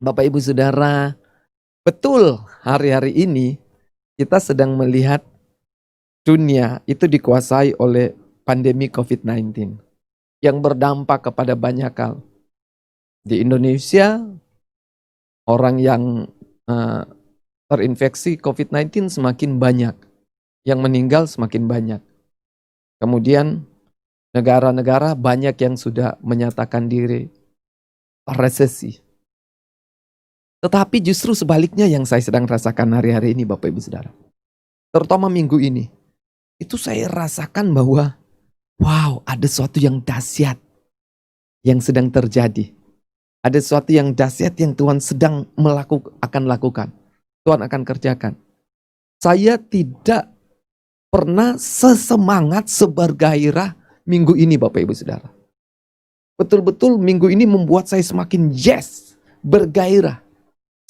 Bapak Ibu Saudara, betul hari-hari ini kita sedang melihat dunia itu dikuasai oleh pandemi COVID-19 yang berdampak kepada banyak hal. Di Indonesia, orang yang terinfeksi COVID-19 semakin banyak, yang meninggal semakin banyak. Kemudian negara-negara banyak yang sudah menyatakan diri resesi. Tetapi justru sebaliknya yang saya sedang rasakan hari-hari ini Bapak Ibu Saudara. Terutama minggu ini. Itu saya rasakan bahwa wow, ada sesuatu yang dahsyat yang sedang terjadi. Ada sesuatu yang dahsyat yang Tuhan sedang akan lakukan. Tuhan akan kerjakan. Saya tidak pernah sesemangat, sebergairah minggu ini Bapak Ibu Saudara. Betul-betul minggu ini membuat saya semakin bergairah.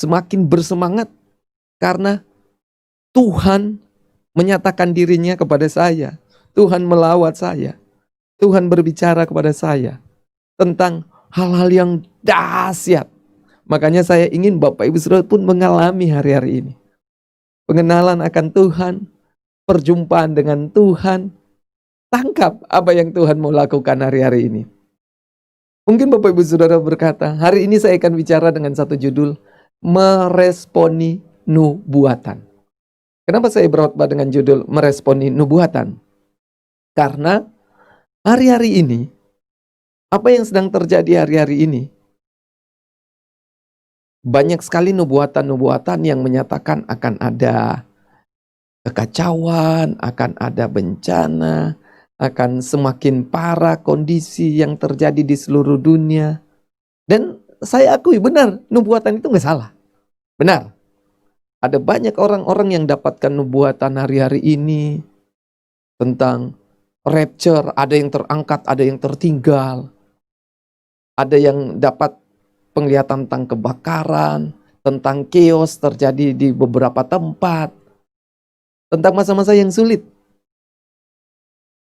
Semakin bersemangat karena Tuhan menyatakan dirinya kepada saya. Tuhan melawat saya. Tuhan berbicara kepada saya tentang hal-hal yang dahsyat. Makanya saya ingin Bapak Ibu Saudara pun mengalami hari-hari ini. Pengenalan akan Tuhan, perjumpaan dengan Tuhan. Tangkap apa yang Tuhan mau lakukan hari-hari ini. Mungkin Bapak Ibu Saudara berkata, hari ini saya akan bicara dengan satu judul, meresponi nubuatan. Kenapa saya berkhotbah dengan judul meresponi nubuatan? Karena hari-hari ini, apa yang sedang terjadi hari-hari ini, banyak sekali nubuatan-nubuatan yang menyatakan akan ada kekacauan, akan ada bencana, akan semakin parah kondisi yang terjadi di seluruh dunia. Dan saya akui benar, nubuatan itu nggak salah. Benar. Ada banyak orang-orang yang dapatkan nubuatan hari-hari ini tentang rapture, ada yang terangkat, ada yang tertinggal. Ada yang dapat penglihatan tentang kebakaran, tentang chaos terjadi di beberapa tempat, tentang masa-masa yang sulit.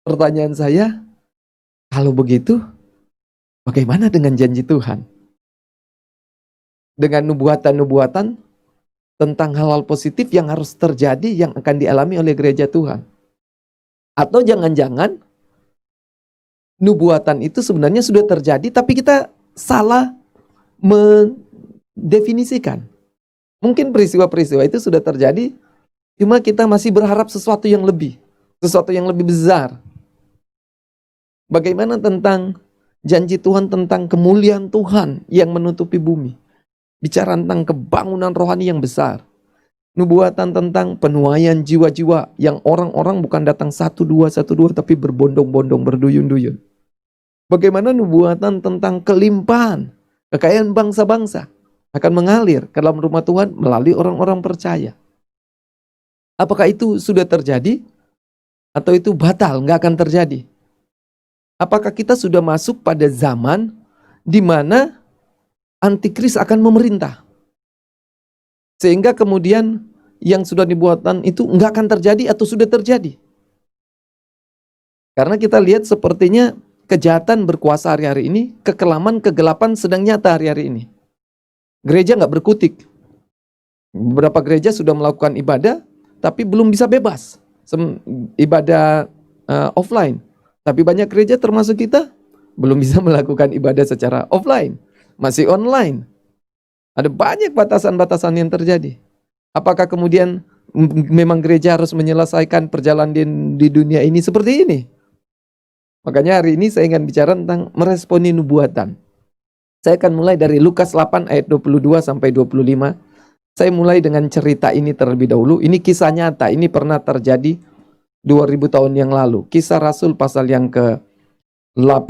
Pertanyaan saya, kalau begitu, bagaimana dengan janji Tuhan? Dengan nubuatan-nubuatan tentang hal-hal positif yang harus terjadi, yang akan dialami oleh gereja Tuhan. Atau jangan-jangan nubuatan itu sebenarnya sudah terjadi, tapi kita salah mendefinisikan. Mungkin peristiwa-peristiwa itu sudah terjadi, cuma kita masih berharap sesuatu yang lebih besar. Bagaimana tentang janji Tuhan tentang kemuliaan Tuhan yang menutupi bumi? Bicara tentang kebangunan rohani yang besar. Nubuatan tentang penuaian jiwa-jiwa yang orang-orang bukan datang satu dua tapi berbondong-bondong, berduyun-duyun. Bagaimana nubuatan tentang kelimpahan, kekayaan bangsa-bangsa akan mengalir ke dalam rumah Tuhan melalui orang-orang percaya. Apakah itu sudah terjadi? Atau itu batal, nggak akan terjadi? Apakah kita sudah masuk pada zaman di mana antikris akan memerintah? Sehingga kemudian yang sudah dibuatan itu nggak akan terjadi atau sudah terjadi. Karena kita lihat sepertinya kejahatan berkuasa hari-hari ini, kekelaman, kegelapan sedang nyata hari-hari ini. Gereja nggak berkutik. Beberapa gereja sudah melakukan ibadah, tapi belum bisa bebas. Ibadah offline. Tapi banyak gereja termasuk kita, belum bisa melakukan ibadah secara offline. Masih online. Ada banyak batasan-batasan yang terjadi. Apakah kemudian memang gereja harus menyelesaikan perjalanan di dunia ini seperti ini? Makanya hari ini saya ingin bicara tentang meresponi nubuatan. Saya akan mulai dari Lukas 8 ayat 22 sampai 25. Saya mulai dengan cerita ini terlebih dahulu. Ini kisah nyata, ini pernah terjadi 2000 tahun yang lalu. Kisah Rasul pasal yang ke-8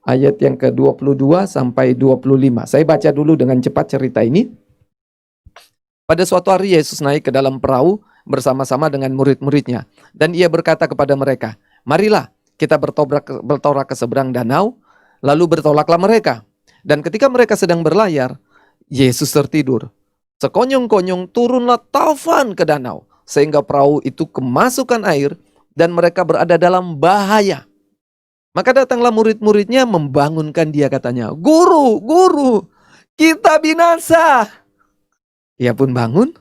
ayat yang ke-22 sampai 25. Saya baca dulu dengan cepat cerita ini. Pada suatu hari Yesus naik ke dalam perahu bersama-sama dengan murid-muridnya. Dan ia berkata kepada mereka, marilah kita bertolak ke seberang danau, lalu bertolaklah mereka. Dan ketika mereka sedang berlayar, Yesus tertidur. Sekonyong-konyong turunlah taufan ke danau, sehingga perahu itu kemasukan air dan mereka berada dalam bahaya. Maka datanglah murid-muridnya membangunkan dia, katanya, Guru, Guru, kita binasa. Ia pun bangun,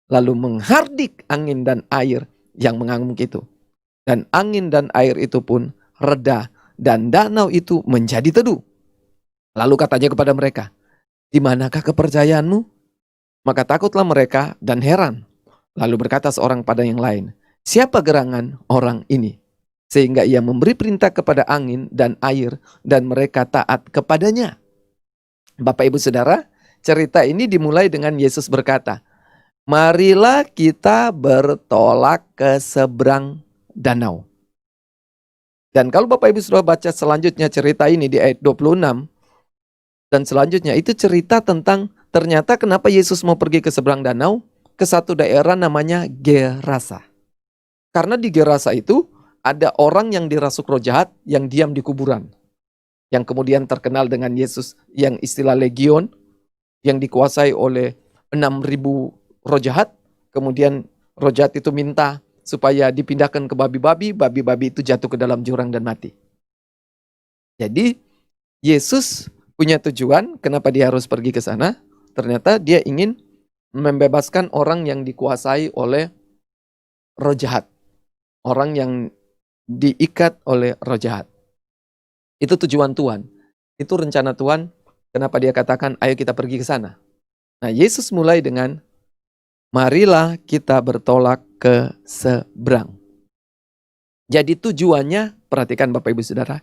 lalu menghardik angin dan air yang mengamuk itu. Dan angin dan air itu pun reda, dan danau itu menjadi teduh. Lalu katanya kepada mereka, di manakah kepercayaanmu? Maka takutlah mereka dan heran. Lalu berkata seorang pada yang lain, siapa gerangan orang ini? Sehingga ia memberi perintah kepada angin dan air, dan mereka taat kepadanya. Bapak Ibu Saudara, cerita ini dimulai dengan Yesus berkata, marilah kita bertolak ke seberang danau. Dan kalau Bapak Ibu sudah baca selanjutnya cerita ini di ayat 26, dan selanjutnya itu cerita tentang ternyata kenapa Yesus mau pergi ke seberang danau, ke satu daerah namanya Gerasa. Karena di Gerasa itu ada orang yang dirasuk roh jahat yang diam di kuburan. Yang kemudian terkenal dengan Yesus yang istilah legion, yang dikuasai oleh 6.000 roh jahat. Kemudian roh jahat itu minta supaya dipindahkan ke babi-babi, babi-babi itu jatuh ke dalam jurang dan mati. Jadi Yesus punya tujuan kenapa dia harus pergi ke sana. Ternyata dia ingin membebaskan orang yang dikuasai oleh roh jahat. Orang yang diikat oleh roh jahat. Itu tujuan Tuhan. Itu rencana Tuhan. Kenapa dia katakan, ayo kita pergi ke sana. Nah, Yesus mulai dengan, marilah kita bertolak ke seberang. Jadi tujuannya, perhatikan Bapak Ibu Saudara,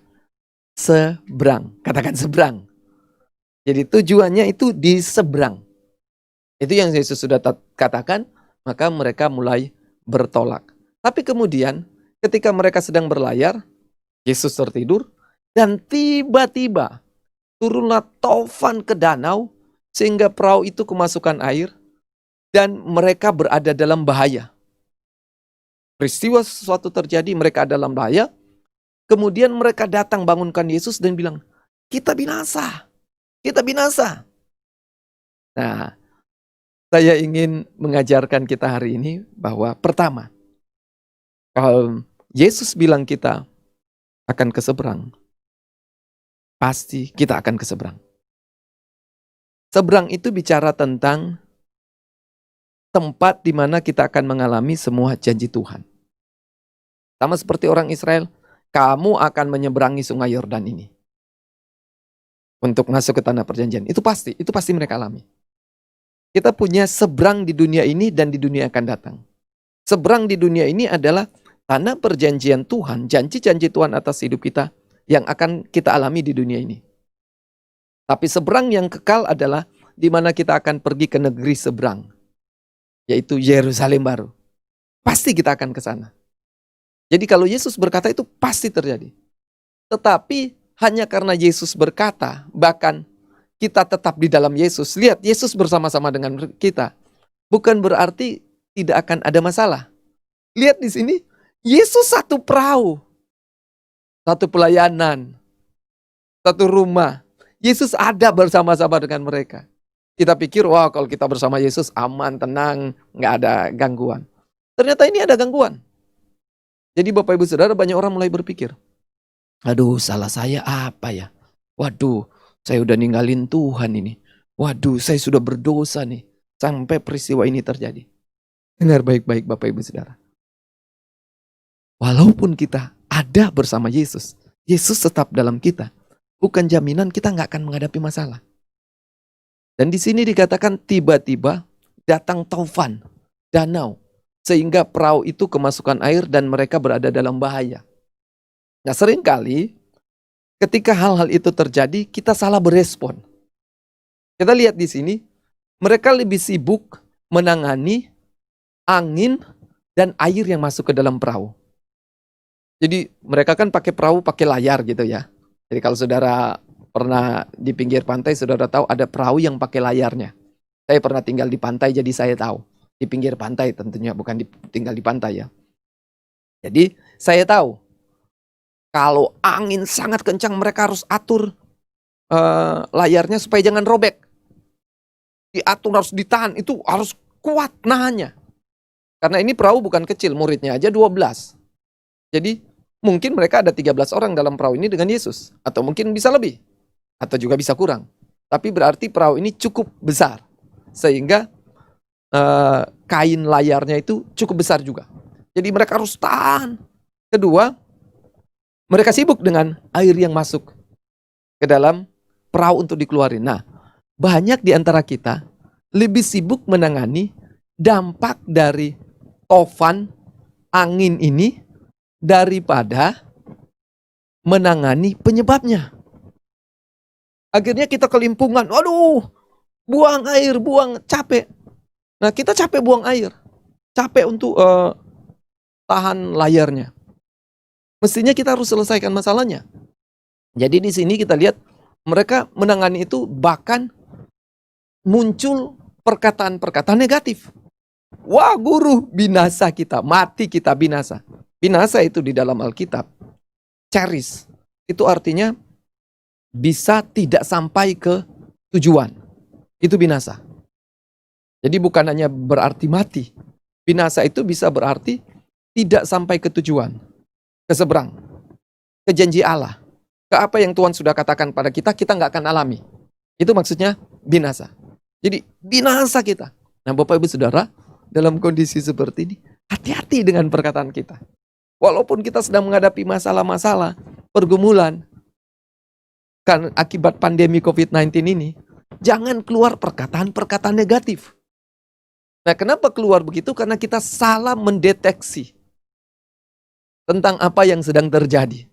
seberang. Katakan seberang. Jadi tujuannya itu di seberang. Itu yang Yesus sudah katakan, maka mereka mulai bertolak. Tapi kemudian ketika mereka sedang berlayar, Yesus tertidur, dan tiba-tiba turunlah taufan ke danau, sehingga perahu itu kemasukan air, dan mereka berada dalam bahaya. Peristiwa sesuatu terjadi, mereka dalam bahaya, kemudian mereka datang bangunkan Yesus dan bilang, kita binasa. Kita binasa. Nah, saya ingin mengajarkan kita hari ini bahwa pertama, kalau Yesus bilang kita akan ke seberang, pasti kita akan ke seberang. Seberang itu bicara tentang tempat di mana kita akan mengalami semua janji Tuhan. Sama seperti orang Israel, kamu akan menyeberangi sungai Yordan ini untuk masuk ke tanah perjanjian. Itu pasti mereka alami. Kita punya seberang di dunia ini dan di dunia akan datang. Seberang di dunia ini adalah tanah perjanjian Tuhan, janji-janji Tuhan atas hidup kita yang akan kita alami di dunia ini. Tapi seberang yang kekal adalah di mana kita akan pergi ke negeri seberang, yaitu Yerusalem baru. Pasti kita akan ke sana. Jadi kalau Yesus berkata itu pasti terjadi. Tetapi hanya karena Yesus berkata, bahkan kita tetap di dalam Yesus. Lihat, Yesus bersama-sama dengan kita. Bukan berarti tidak akan ada masalah. Lihat di sini, Yesus satu perahu, satu pelayanan, satu rumah. Yesus ada bersama-sama dengan mereka. Kita pikir, wah kalau kita bersama Yesus aman, tenang, nggak ada gangguan. Ternyata ini ada gangguan. Jadi Bapak Ibu Saudara, banyak orang mulai berpikir, aduh, salah saya apa ya? Waduh, saya udah ninggalin Tuhan ini. Waduh, saya sudah berdosa nih. Sampai peristiwa ini terjadi. Dengar baik-baik Bapak Ibu Saudara. Walaupun kita ada bersama Yesus, Yesus tetap dalam kita. Bukan jaminan kita nggak akan menghadapi masalah. Dan di sini dikatakan tiba-tiba datang taufan, danau. Sehingga perahu itu kemasukan air dan mereka berada dalam bahaya. Nah, seringkali ketika hal-hal itu terjadi, kita salah berespon. Kita lihat di sini, mereka lebih sibuk menangani angin dan air yang masuk ke dalam perahu. Jadi mereka kan pakai perahu, pakai layar gitu ya. Jadi kalau saudara pernah di pinggir pantai, saudara tahu ada perahu yang pakai layarnya. Saya pernah tinggal di pantai, jadi saya tahu. Di pinggir pantai tentunya, bukan tinggal di pantai ya. Jadi saya tahu. Kalau angin sangat kencang, mereka harus atur layarnya supaya jangan robek. Diatur, harus ditahan, itu harus kuat nahannya. Karena ini perahu bukan kecil, muridnya aja 12. Jadi mungkin mereka ada 13 orang dalam perahu ini dengan Yesus. Atau mungkin bisa lebih. Atau juga bisa kurang. Tapi berarti perahu ini cukup besar, sehingga kain layarnya itu cukup besar juga. Jadi mereka harus tahan. Kedua, mereka sibuk dengan air yang masuk ke dalam perahu untuk dikeluarin. Nah, banyak di antara kita lebih sibuk menangani dampak dari tofan angin ini daripada menangani penyebabnya. Akhirnya kita kelimpungan, aduh, buang air, capek. Nah, kita capek buang air, capek untuk tahan layarnya. Mestinya kita harus selesaikan masalahnya. Jadi di sini kita lihat mereka menangani itu, bahkan muncul perkataan-perkataan negatif. Wah, guru, binasa kita, mati kita, binasa. Binasa itu di dalam Alkitab, charis, itu artinya bisa tidak sampai ke tujuan. Itu binasa. Jadi bukan hanya berarti mati. Binasa itu bisa berarti tidak sampai ke tujuan, ke seberang, ke janji Allah, ke apa yang Tuhan sudah katakan pada kita, kita nggak akan alami. Itu maksudnya binasa. Jadi binasa kita. Nah, Bapak Ibu Saudara, dalam kondisi seperti ini, hati-hati dengan perkataan kita. Walaupun kita sedang menghadapi masalah-masalah, pergumulan, kan akibat pandemi COVID-19 ini, jangan keluar perkataan-perkataan negatif. Nah, kenapa keluar begitu? Karena kita salah mendeteksi tentang apa yang sedang terjadi.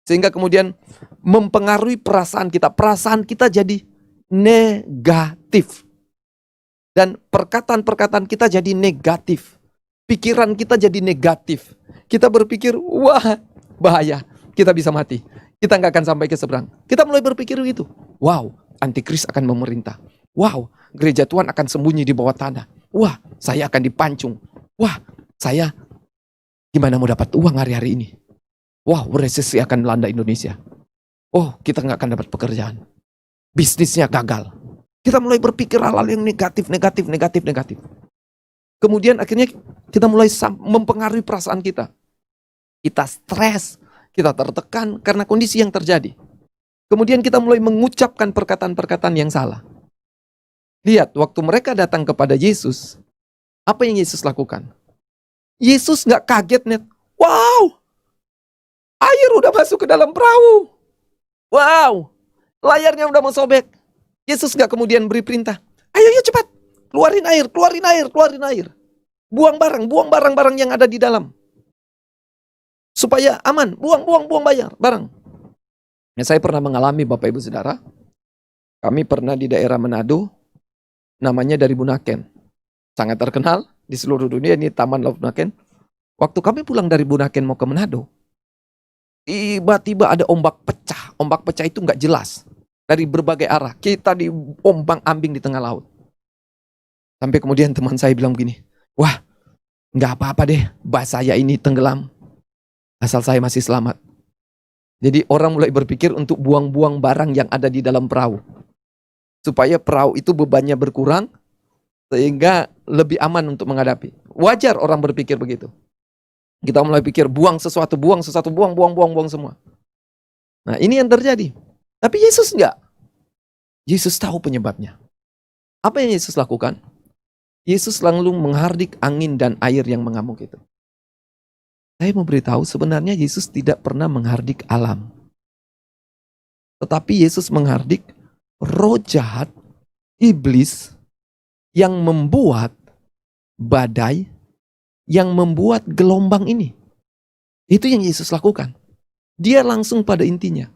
Sehingga kemudian mempengaruhi perasaan kita. Perasaan kita jadi negatif. Dan perkataan-perkataan kita jadi negatif. Pikiran kita jadi negatif. Kita berpikir, wah, bahaya, kita bisa mati. Kita nggak akan sampai ke seberang. Kita mulai berpikir begitu. Wow, antikris akan memerintah. Wow, gereja Tuhan akan sembunyi di bawah tanah. Wah, saya akan dipancung. Wah, saya gimana mau dapat uang hari-hari ini? Wow, resesi akan melanda Indonesia. Oh, kita nggak akan dapat pekerjaan. Bisnisnya gagal. Kita mulai berpikir hal-hal yang negatif. Kemudian akhirnya kita mulai mempengaruhi perasaan kita. Kita stres, kita tertekan karena kondisi yang terjadi. Kemudian kita mulai mengucapkan perkataan-perkataan yang salah. Lihat, waktu mereka datang kepada Yesus, apa yang Yesus lakukan? Yesus nggak kaget, net. Wow, air udah masuk ke dalam perahu. Wow, layarnya udah mau sobek. Yesus nggak kemudian beri perintah, ayo cepat, keluarin air. Buang barang-barang yang ada di dalam. Supaya aman, buang barang. Nah, saya pernah mengalami, Bapak Ibu Saudara. Kami pernah di daerah Manado, namanya dari Bunaken. Sangat terkenal di seluruh dunia, ini Taman Laut Bunaken. Waktu kami pulang dari Bunaken mau ke Manado, tiba-tiba ada ombak pecah. Ombak pecah itu nggak jelas. Dari berbagai arah. Kita diombang-ambing di tengah laut. Sampai kemudian teman saya bilang begini, wah, nggak apa-apa deh, bas saya ini tenggelam. Asal saya masih selamat. Jadi orang mulai berpikir untuk buang-buang barang yang ada di dalam perahu. Supaya perahu itu bebannya berkurang, sehingga lebih aman untuk menghadapi. Wajar orang berpikir begitu. Kita mulai pikir buang sesuatu, buang semua. Nah, ini yang terjadi. Tapi Yesus enggak. Yesus tahu penyebabnya. Apa yang Yesus lakukan? Yesus langsung menghardik angin dan air yang mengamuk itu. Saya mau beritahu, sebenarnya Yesus tidak pernah menghardik alam. Tetapi Yesus menghardik roh jahat, iblis, yang membuat badai, yang membuat gelombang ini. Itu yang Yesus lakukan. Dia langsung pada intinya.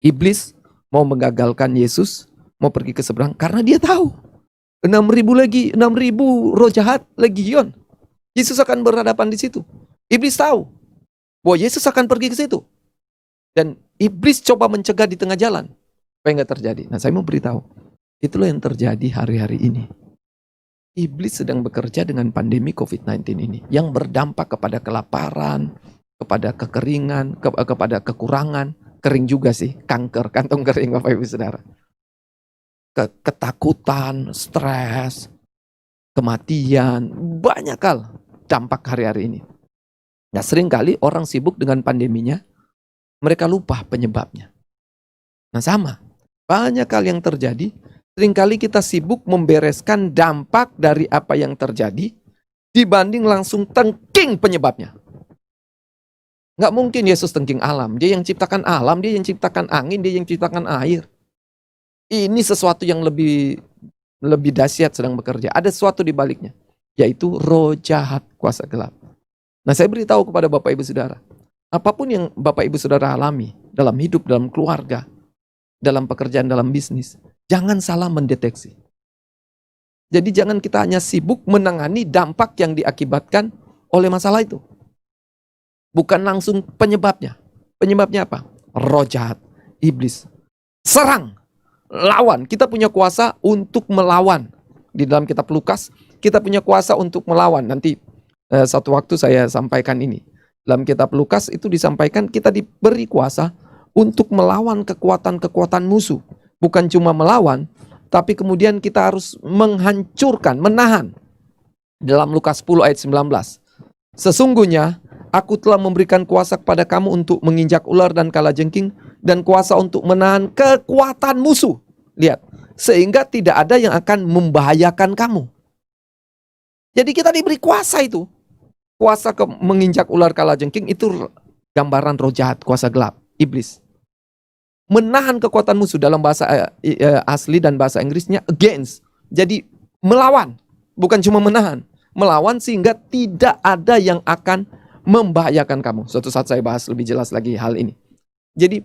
Iblis mau menggagalkan Yesus, mau pergi ke seberang, karena dia tahu. 6.000 roh jahat, legion. Yesus akan berhadapan di situ. Iblis tahu bahwa Yesus akan pergi ke situ. Dan iblis coba mencegah di tengah jalan. Supaya nggak terjadi. Nah, saya mau beritahu. Itulah yang terjadi hari-hari ini. Iblis sedang bekerja dengan pandemi COVID-19 ini. Yang berdampak kepada kelaparan, kepada kekeringan, kepada kekurangan. Kering juga sih, kanker, kantong kering Bapak Ibu Saudara. Ketakutan, stres, kematian, banyak hal dampak hari-hari ini. Nah, seringkali orang sibuk dengan pandeminya, mereka lupa penyebabnya. Nah, sama. Banyak hal yang terjadi. Seringkali kita sibuk membereskan dampak dari apa yang terjadi dibanding langsung tengking penyebabnya. Nggak mungkin Yesus tengking alam. Dia yang ciptakan alam, dia yang ciptakan angin, dia yang ciptakan air. Ini sesuatu yang lebih dahsyat sedang bekerja. Ada sesuatu di baliknya, yaitu roh jahat, kuasa gelap. Nah, saya beritahu kepada Bapak Ibu Saudara, apapun yang Bapak Ibu Saudara alami dalam hidup, dalam keluarga, dalam pekerjaan, dalam bisnis, jangan salah mendeteksi. Jadi jangan kita hanya sibuk menangani dampak yang diakibatkan oleh masalah itu. Bukan langsung penyebabnya. Penyebabnya apa? Roh jahat, iblis. Serang, lawan. Kita punya kuasa untuk melawan. Di dalam kitab Lukas, kita punya kuasa untuk melawan. Nanti satu waktu saya sampaikan ini. Dalam kitab Lukas itu disampaikan kita diberi kuasa untuk melawan kekuatan-kekuatan musuh. Bukan cuma melawan, tapi kemudian kita harus menghancurkan, menahan. Dalam Lukas 10 ayat 19. Sesungguhnya aku telah memberikan kuasa kepada kamu untuk menginjak ular dan kalajengking, dan kuasa untuk menahan kekuatan musuh. Lihat, sehingga tidak ada yang akan membahayakan kamu. Jadi kita diberi kuasa itu. Kuasa menginjak ular kalajengking itu gambaran roh jahat, kuasa gelap, iblis. Menahan kekuatan musuh dalam bahasa asli dan bahasa Inggrisnya against. Jadi melawan, bukan cuma menahan. Melawan sehingga tidak ada yang akan membahayakan kamu. Suatu saat saya bahas lebih jelas lagi hal ini. Jadi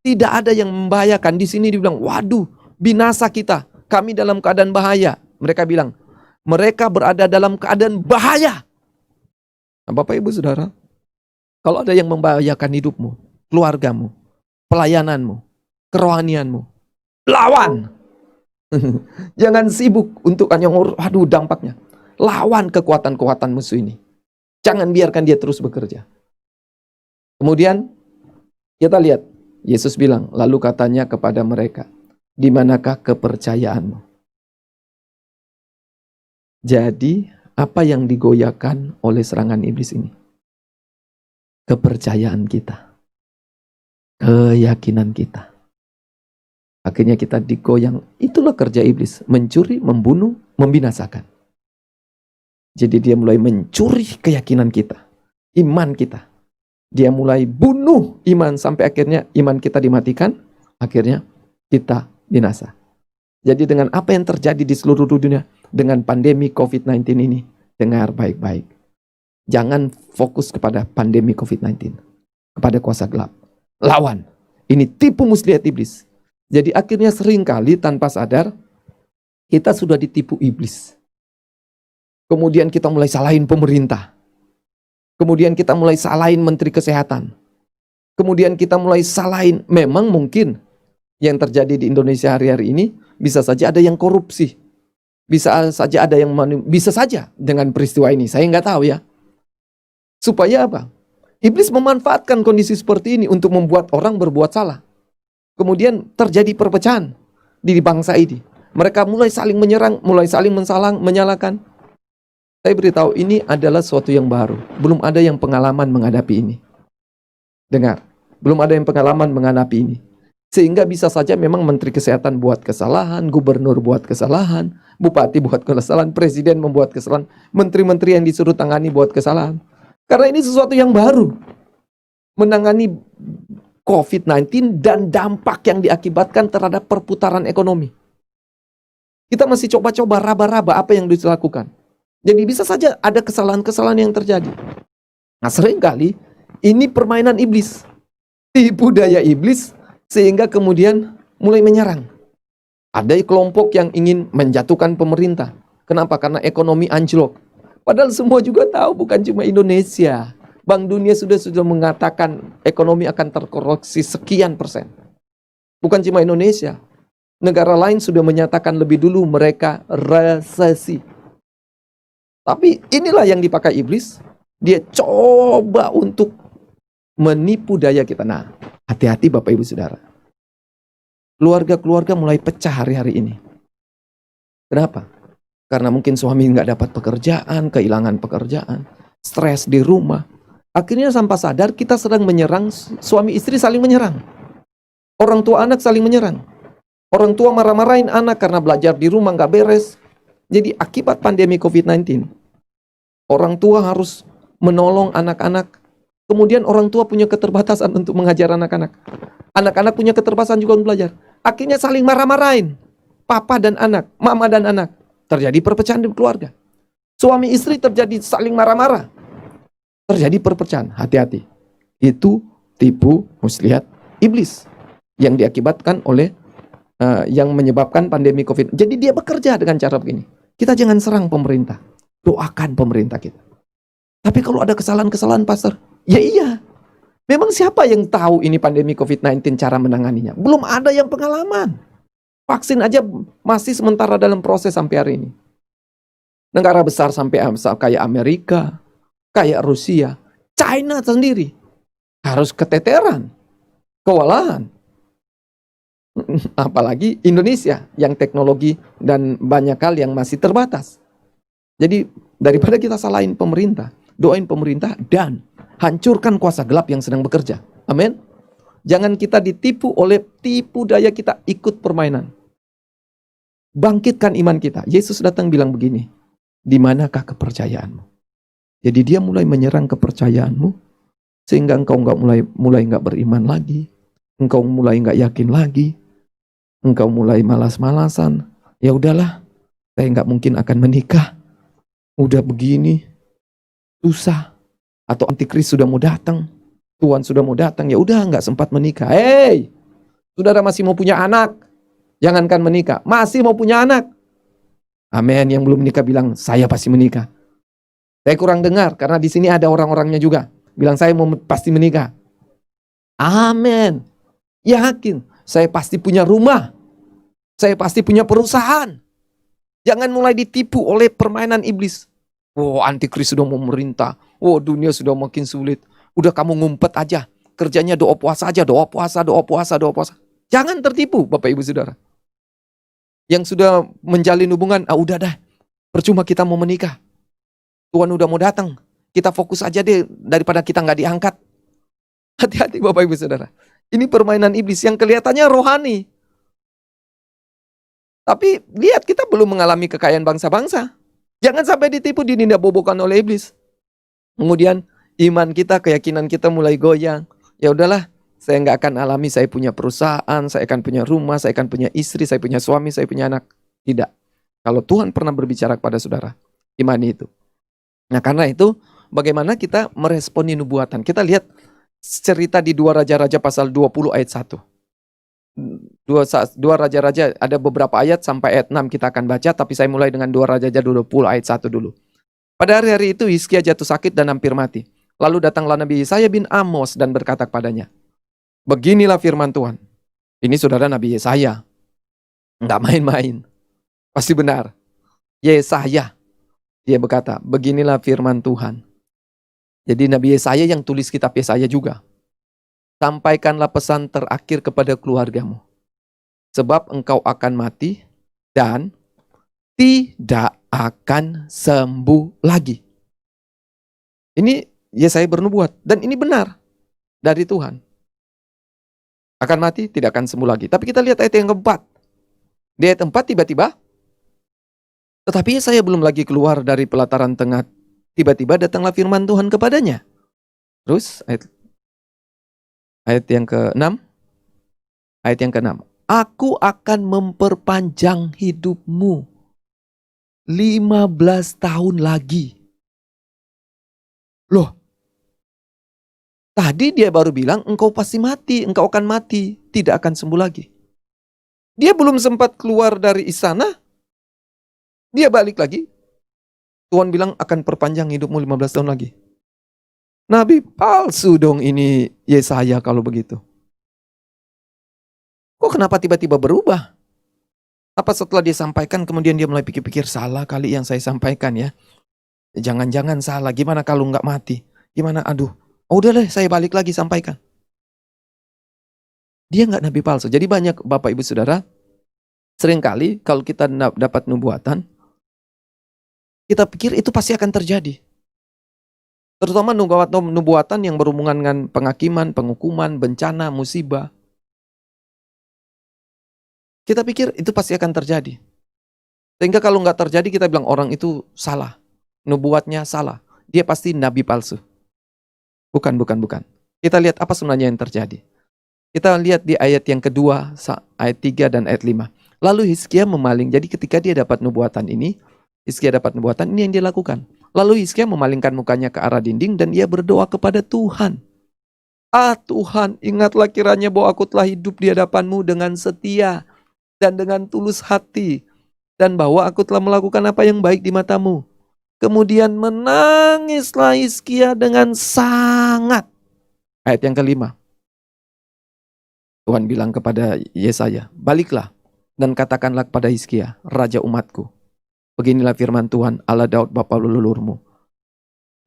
tidak ada yang membahayakan. Di sini dibilang, waduh, binasa kita. Kami dalam keadaan bahaya. Mereka bilang, mereka berada dalam keadaan bahaya. Nah, Bapak Ibu Saudara, kalau ada yang membahayakan hidupmu, keluargamu, pelayananmu, kerohanianmu, lawan. Jangan sibuk untuk hanya waduh dampaknya. Lawan kekuatan-kekuatan musuh ini. Jangan biarkan dia terus bekerja. Kemudian kita lihat, Yesus bilang, lalu katanya kepada mereka, di manakah kepercayaanmu? Jadi, apa yang digoyahkan oleh serangan iblis ini? Kepercayaan kita. Keyakinan kita. Akhirnya kita digoyang. Itulah kerja iblis, mencuri, membunuh, membinasakan. Jadi dia mulai mencuri keyakinan kita, iman kita. Dia mulai bunuh iman sampai akhirnya iman kita dimatikan, akhirnya kita binasa. Jadi dengan apa yang terjadi di seluruh dunia, dengan pandemi COVID-19 ini, dengar baik-baik. Jangan fokus kepada pandemi COVID-19, kepada kuasa gelap. Lawan. Ini tipu muslihat iblis. Jadi akhirnya seringkali tanpa sadar, kita sudah ditipu iblis. Kemudian kita mulai salahin pemerintah. Kemudian kita mulai salahin menteri kesehatan. Kemudian kita mulai salahin, memang mungkin yang terjadi di Indonesia hari-hari ini, bisa saja ada yang korupsi. Bisa saja ada yang bisa saja dengan peristiwa ini, saya nggak tahu ya. Supaya apa? Iblis memanfaatkan kondisi seperti ini untuk membuat orang berbuat salah. Kemudian terjadi perpecahan di bangsa ini. Mereka mulai saling menyerang, mulai saling menyalahkan. Saya beritahu ini adalah sesuatu yang baru. Belum ada yang pengalaman menghadapi ini. Dengar, belum ada yang pengalaman menghadapi ini. Sehingga bisa saja memang Menteri Kesehatan buat kesalahan, Gubernur buat kesalahan, Bupati buat kesalahan, Presiden membuat kesalahan, Menteri-menteri yang disuruh tangani buat kesalahan. Karena ini sesuatu yang baru. Menangani COVID-19 dan dampak yang diakibatkan terhadap perputaran ekonomi. Kita masih coba-coba raba-raba apa yang dilakukan. Jadi bisa saja ada kesalahan-kesalahan yang terjadi. Nah seringkali ini permainan iblis. Tipu daya iblis sehingga kemudian mulai menyerang. Ada kelompok yang ingin menjatuhkan pemerintah. Kenapa? Karena ekonomi anjlok. Padahal semua juga tahu bukan cuma Indonesia. Bank Dunia sudah mengatakan ekonomi akan terkoreksi sekian persen. Bukan cuma Indonesia. Negara lain sudah menyatakan lebih dulu mereka resesi. Tapi inilah yang dipakai iblis. Dia coba untuk menipu daya kita. Nah, hati-hati Bapak Ibu Saudara. Keluarga-keluarga mulai pecah hari-hari ini. Kenapa? Karena mungkin suami nggak dapat pekerjaan, kehilangan pekerjaan, stres di rumah. Akhirnya tanpa sadar kita sedang menyerang, suami istri saling menyerang. Orang tua anak saling menyerang. Orang tua marah-marahin anak karena belajar di rumah nggak beres. Jadi akibat pandemi COVID-19, orang tua harus menolong anak-anak. Kemudian orang tua punya keterbatasan untuk mengajar anak-anak. Anak-anak punya keterbatasan juga untuk belajar. Akhirnya saling marah-marahin. Papa dan anak, mama dan anak. Terjadi perpecahan di keluarga. Suami istri terjadi saling marah-marah. Terjadi perpecahan. Hati-hati. Itu tipu muslihat iblis yang diakibatkan oleh yang menyebabkan pandemi COVID. Jadi dia bekerja dengan cara begini. Kita jangan serang pemerintah. Doakan pemerintah kita. Tapi kalau ada kesalahan-kesalahan, Pastor, ya iya. Memang siapa yang tahu ini pandemi COVID-19 cara menanganinya? Belum ada yang pengalaman. Vaksin aja masih sementara dalam proses sampai hari ini. Negara besar sampai kayak Amerika, kayak Rusia, China sendiri harus keteteran, kewalahan. Apalagi Indonesia yang teknologi dan banyak hal yang masih terbatas. Jadi daripada kita salahin pemerintah, doain pemerintah dan hancurkan kuasa gelap yang sedang bekerja. Amin. Jangan kita ditipu oleh tipu daya kita ikut permainan. Bangkitkan iman kita. Yesus datang bilang begini, di manakah kepercayaanmu? Jadi dia mulai menyerang kepercayaanmu, sehingga engkau mulai nggak beriman lagi, engkau mulai nggak yakin lagi, engkau mulai malas-malasan. Ya udahlah, saya nggak mungkin akan menikah. Udah begini, susah. Atau antikris sudah mau datang, Tuhan sudah mau datang, ya udah nggak sempat menikah. Hei, saudara masih mau punya anak, jangankan menikah, masih mau punya anak. Amin. Yang belum menikah bilang, saya pasti menikah. Saya kurang dengar, karena di sini ada orang-orangnya juga bilang saya mau pasti menikah. Amin. Yakin, saya pasti punya rumah, saya pasti punya perusahaan. Jangan mulai ditipu oleh permainan iblis. Oh, antikris sudah mau memerintah. Oh, dunia sudah makin sulit. Udah kamu ngumpet aja. Kerjanya doa puasa aja, doa puasa, doa puasa, doa puasa. Jangan tertipu, Bapak Ibu Saudara. Yang sudah menjalin hubungan, udah dah. Percuma kita mau menikah. Tuhan udah mau datang. Kita fokus aja deh daripada kita nggak diangkat. Hati-hati Bapak Ibu Saudara. Ini permainan iblis yang kelihatannya rohani. Tapi lihat, kita belum mengalami kekayaan bangsa-bangsa. Jangan sampai ditipu, dinindabobokan oleh iblis. Kemudian iman kita, keyakinan kita mulai goyang. Ya udahlah, saya nggak akan alami saya punya perusahaan, saya akan punya rumah, saya akan punya istri, saya punya suami, saya punya anak. Tidak. Kalau Tuhan pernah berbicara kepada saudara, imani itu. Nah karena itu, bagaimana kita meresponi nubuatan? Kita lihat cerita di 2 Raja-Raja pasal 20 ayat 1. 2 Raja-Raja ada beberapa ayat sampai ayat 6 kita akan baca, tapi saya mulai dengan 2 Raja-Raja 20 ayat 1 dulu. Pada hari-hari itu Hizkia jatuh sakit dan hampir mati. Lalu datanglah Nabi Yesaya bin Amos dan berkata kepadanya, beginilah firman Tuhan. Ini saudara Nabi Yesaya. Nggak main-main. Pasti benar. Yesaya. Dia berkata, beginilah firman Tuhan. Jadi Nabi Yesaya yang tulis kitab Yesaya juga. Sampaikanlah pesan terakhir kepada keluargamu. Sebab engkau akan mati dan tidak akan sembuh lagi. Ini Yesaya bernubuat dan ini benar dari Tuhan. Akan mati, tidak akan sembuh lagi. Tapi kita lihat ayat yang keempat. Di ayat 4 tiba-tiba, tetapi Yesaya belum lagi keluar dari pelataran tengah. Tiba-tiba datanglah firman Tuhan kepadanya. Terus ayat yang ke-6. Ayat yang ke-6. Aku akan memperpanjang hidupmu 15 tahun lagi. Loh, tadi dia baru bilang engkau pasti mati, engkau akan mati, tidak akan sembuh lagi. Dia belum sempat keluar dari istana, dia balik lagi. Tuhan bilang akan perpanjang hidupmu 15 tahun lagi. Nabi palsu dong ini Yesaya kalau begitu. Kok kenapa tiba-tiba berubah? Apa setelah dia sampaikan kemudian dia mulai pikir-pikir, salah kali yang saya sampaikan ya. Jangan-jangan salah, gimana kalau nggak mati? Gimana, aduh, udah deh saya balik lagi sampaikan. Dia nggak nabi palsu. Jadi banyak Bapak Ibu Saudara, seringkali kalau kita dapat nubuatan, kita pikir itu pasti akan terjadi. Terutama nubuatan yang berhubungan dengan penghakiman, penghukuman, bencana, musibah. Kita pikir itu pasti akan terjadi. Sehingga kalau nggak terjadi kita bilang orang itu salah. Nubuatnya salah. Dia pasti nabi palsu. Bukan. Kita lihat apa sebenarnya yang terjadi. Kita lihat di ayat yang kedua, ayat 3 dan ayat 5. Lalu Hizkia memaling. Jadi ketika dia dapat nubuatan ini, Hizkia dapat nubuatan ini yang dia lakukan. Lalu Hizkia memalingkan mukanya ke arah dinding dan ia berdoa kepada Tuhan. Tuhan, ingatlah kiranya bahwa aku telah hidup di hadapan-Mu dengan setia dan dengan tulus hati, dan bahwa aku telah melakukan apa yang baik di mata-Mu. Kemudian menangislah Hizkia dengan sangat. Ayat yang kelima. Tuhan bilang kepada Yesaya, baliklah dan katakanlah kepada Hizkia, raja umatku. Beginilah firman Tuhan, Allah Daud bapa leluhurmu.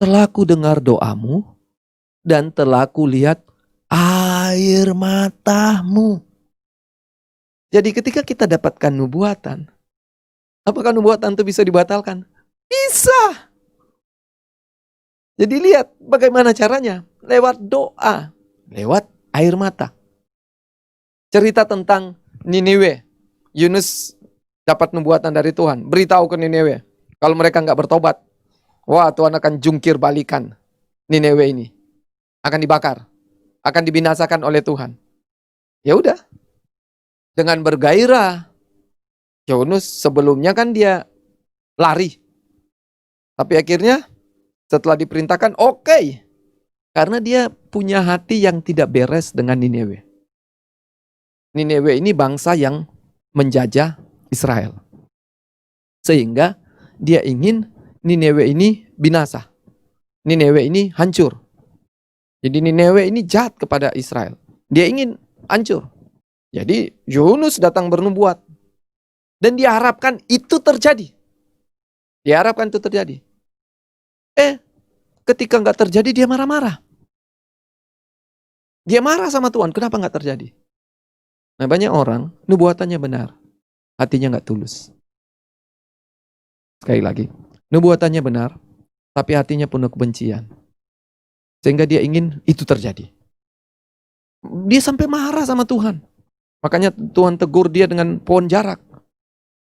Telah ku dengar doamu dan telah ku lihat air matamu. Jadi ketika kita dapatkan nubuatan, apakah nubuatan itu bisa dibatalkan? Bisa. Jadi lihat bagaimana caranya. Lewat doa, lewat air mata. Cerita tentang Niniwe. Yunus dapat nubuatan dari Tuhan. Beritahu ke Niniwe. Kalau mereka nggak bertobat, wah Tuhan akan jungkir balikan Niniwe ini. Akan dibakar. Akan dibinasakan oleh Tuhan. Ya udah. Dengan bergairah. Yunus sebelumnya kan dia lari. Tapi akhirnya setelah diperintahkan, oke. Karena dia punya hati yang tidak beres dengan Niniwe. Niniwe ini bangsa yang menjajah Israel. Sehingga dia ingin Niniwe ini binasa. Niniwe ini hancur. Jadi Niniwe ini jahat kepada Israel. Dia ingin hancur. Jadi Yunus datang bernubuat. Dan diharapkan itu terjadi. Diharapkan itu terjadi. Ketika nggak terjadi dia marah-marah. Dia marah sama Tuhan. Kenapa nggak terjadi? Nah banyak orang nubuatannya benar, hatinya nggak tulus. Sekali lagi, nubuatannya benar, tapi hatinya penuh kebencian. Sehingga dia ingin itu terjadi. Dia sampai marah sama Tuhan. Makanya Tuhan tegur dia dengan pohon jarak.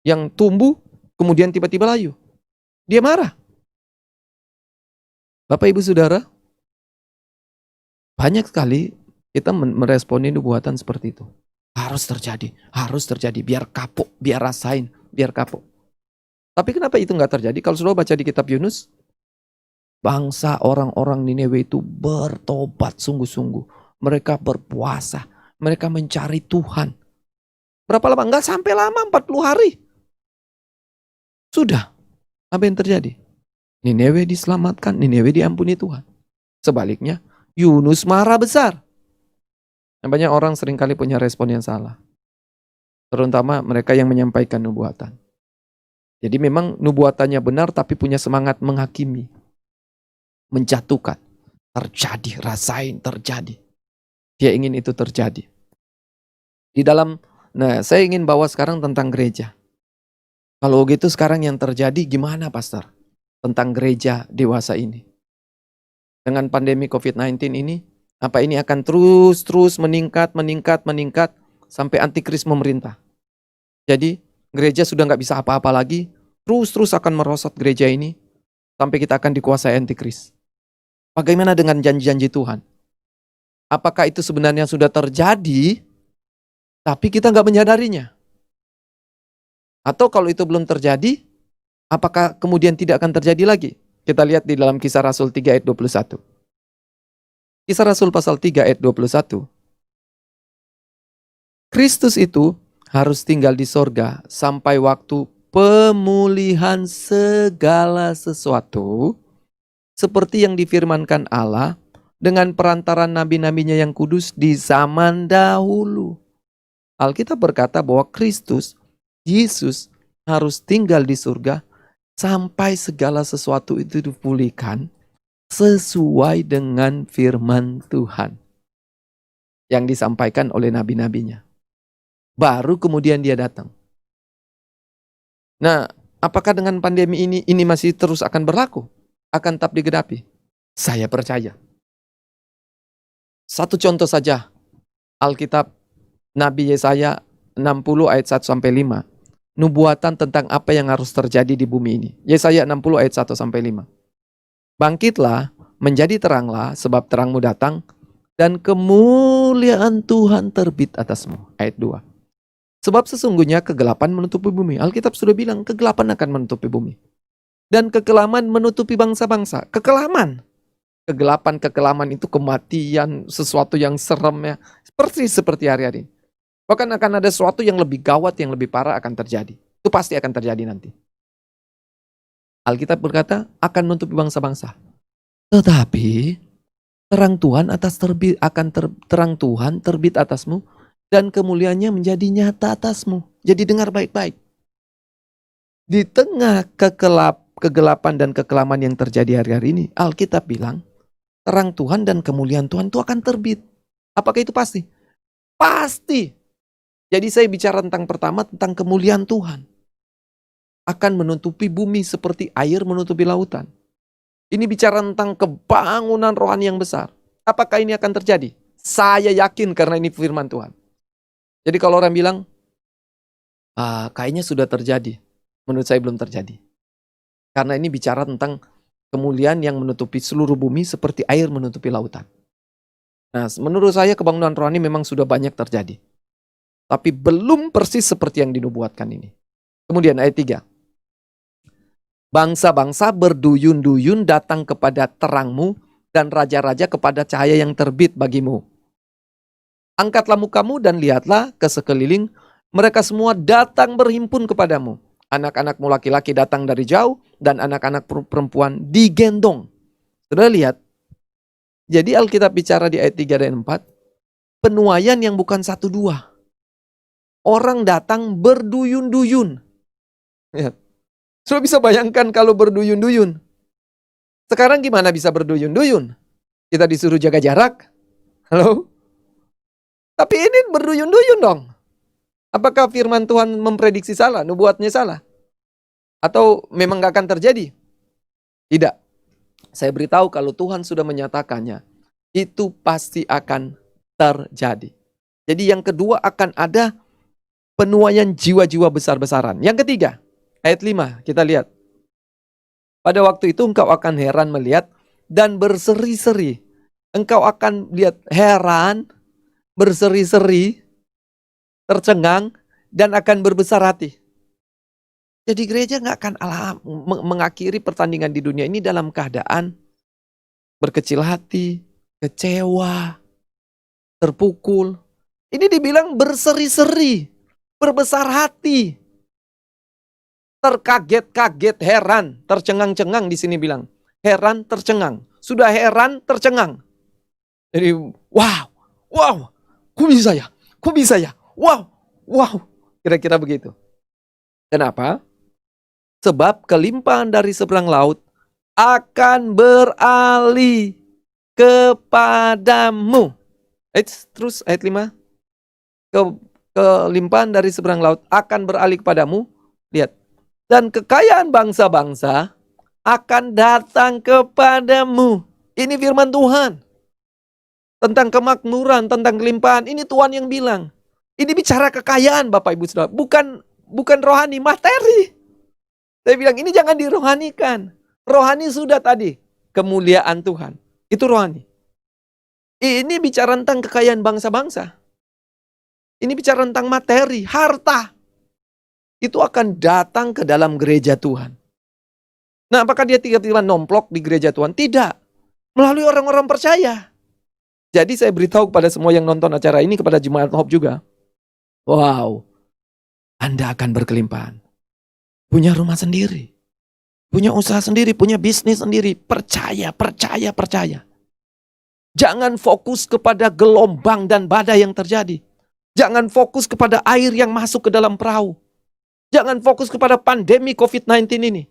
Yang tumbuh, kemudian tiba-tiba layu. Dia marah. Bapak Ibu Saudara, banyak sekali kita meresponi nubuatan seperti itu. Harus terjadi, biar kapok, biar rasain, biar kapok. Tapi kenapa itu nggak terjadi? Kalau sudah baca di kitab Yunus, bangsa orang-orang Niniwe itu bertobat sungguh-sungguh. Mereka berpuasa, mereka mencari Tuhan. Berapa lama? Nggak sampai lama, 40 hari. Sudah, apa yang terjadi? Niniwe diselamatkan, Niniwe diampuni Tuhan. Sebaliknya, Yunus marah besar. Banyak orang seringkali punya respon yang salah. Terutama mereka yang menyampaikan nubuatan. Jadi memang nubuatannya benar tapi punya semangat menghakimi. Menjatuhkan. Terjadi, rasain terjadi. Dia ingin itu terjadi. Saya ingin bawa sekarang tentang gereja. Kalau gitu sekarang yang terjadi gimana pastor? Tentang gereja dewasa ini. Dengan pandemi COVID-19 ini, apa ini akan terus meningkat sampai antikris memerintah. Jadi gereja sudah nggak bisa apa-apa lagi, terus akan merosot gereja ini sampai kita akan dikuasai antikris. Bagaimana dengan janji-janji Tuhan? Apakah itu sebenarnya sudah terjadi, tapi kita nggak menyadarinya? Atau kalau itu belum terjadi, apakah kemudian tidak akan terjadi lagi? Kita lihat di dalam Kisah Rasul 3 ayat 21. Kisah Rasul pasal 3 ayat 21. Kristus itu harus tinggal di sorga sampai waktu pemulihan segala sesuatu seperti yang difirmankan Allah dengan perantaran nabi-nabinya yang kudus di zaman dahulu. Alkitab berkata bahwa Kristus, Yesus harus tinggal di surga sampai segala sesuatu itu dipulihkan sesuai dengan firman Tuhan yang disampaikan oleh nabi-nabinya. Baru kemudian dia datang. Nah, apakah dengan pandemi ini masih terus akan berlaku? Akan tetap digenapi? Saya percaya. Satu contoh saja, Alkitab Nabi Yesaya 60 ayat 1-5. Nubuatan tentang apa yang harus terjadi di bumi ini. Yesaya 60 ayat 1-5. Bangkitlah, menjadi teranglah, sebab terangmu datang, dan kemuliaan Tuhan terbit atasmu. Ayat 2. Sebab sesungguhnya kegelapan menutupi bumi. Alkitab sudah bilang kegelapan akan menutupi bumi. Dan kekelaman menutupi bangsa-bangsa. Kekelaman. Kegelapan itu kematian, sesuatu yang serem ya. Seperti hari-hari. Bahkan akan ada sesuatu yang lebih gawat, yang lebih parah akan terjadi. Itu pasti akan terjadi nanti. Alkitab berkata akan menutupi bangsa-bangsa. Tetapi terang Tuhan terang Tuhan terbit atasmu, dan kemuliaannya menjadi nyata atasmu. Jadi dengar baik-baik. Di tengah kegelapan dan kekelaman yang terjadi hari-hari ini, Alkitab bilang, terang Tuhan dan kemuliaan Tuhan itu akan terbit. Apakah itu pasti? Pasti. Jadi saya bicara tentang kemuliaan Tuhan. Akan menutupi bumi seperti air menutupi lautan. Ini bicara tentang kebangunan rohani yang besar. Apakah ini akan terjadi? Saya yakin karena ini firman Tuhan. Jadi kalau orang bilang, kayaknya sudah terjadi. Menurut saya belum terjadi. Karena ini bicara tentang kemuliaan yang menutupi seluruh bumi seperti air menutupi lautan. Nah, menurut saya kebangunan rohani memang sudah banyak terjadi. Tapi belum persis seperti yang dinubuatkan ini. Kemudian ayat 3. Bangsa-bangsa berduyun-duyun datang kepada terangmu, dan raja-raja kepada cahaya yang terbit bagimu. Angkatlah mukamu dan lihatlah ke sekeliling, mereka semua datang berhimpun kepadamu. Anak-anakmu laki-laki datang dari jauh, dan anak-anak perempuan digendong. Sudah lihat? Jadi Alkitab bicara di ayat 3 dan 4, penuaian yang bukan 1-2. Orang datang berduyun-duyun. Ya. Sudah bisa bayangkan kalau berduyun-duyun. Sekarang gimana bisa berduyun-duyun? Kita disuruh jaga jarak. Halo? Tapi ini berduyun-duyun dong. Apakah firman Tuhan memprediksi salah? Nubuatnya salah? Atau memang gak akan terjadi? Tidak. Saya beritahu kalau Tuhan sudah menyatakannya, itu pasti akan terjadi. Jadi yang kedua akan ada penuaian jiwa-jiwa besar-besaran. Yang ketiga, ayat 5, kita lihat. Pada waktu itu engkau akan heran melihat dan berseri-seri. Engkau akan lihat heran, berseri-seri, tercengang, dan akan berbesar hati. Jadi gereja gak akan mengakhiri pertandingan di dunia ini dalam keadaan berkecil hati, kecewa, terpukul. Ini dibilang berseri-seri, berbesar hati, terkaget-kaget, heran, tercengang-cengang di sini bilang. Heran, tercengang. Sudah heran, tercengang. Jadi, wow, kok bisa ya? Wow. Kira-kira begitu. Kenapa? Sebab kelimpahan dari seberang laut akan beralih kepadamu. Terus ayat 5. Kelimpahan dari seberang laut akan beralih kepadamu. Lihat. Dan kekayaan bangsa-bangsa akan datang kepadamu. Ini firman Tuhan. Tentang kemakmuran, tentang kelimpahan. Ini Tuhan yang bilang. Ini bicara kekayaan Bapak Ibu Saudara. Bukan rohani, materi. Saya bilang ini jangan dirohanikan. Rohani sudah tadi. Kemuliaan Tuhan. Itu rohani. Ini bicara tentang kekayaan bangsa-bangsa. Ini bicara tentang materi, harta. Itu akan datang ke dalam gereja Tuhan. Nah, apakah dia tiba-tiba nomplok di gereja Tuhan? Tidak. Melalui orang-orang percaya. Jadi saya beritahu kepada semua yang nonton acara ini, kepada Jemaat Hope juga. Wow, Anda akan berkelimpahan. Punya rumah sendiri. Punya usaha sendiri, punya bisnis sendiri. Percaya. Jangan fokus kepada gelombang dan badai yang terjadi. Jangan fokus kepada air yang masuk ke dalam perahu. Jangan fokus kepada pandemi COVID-19 ini.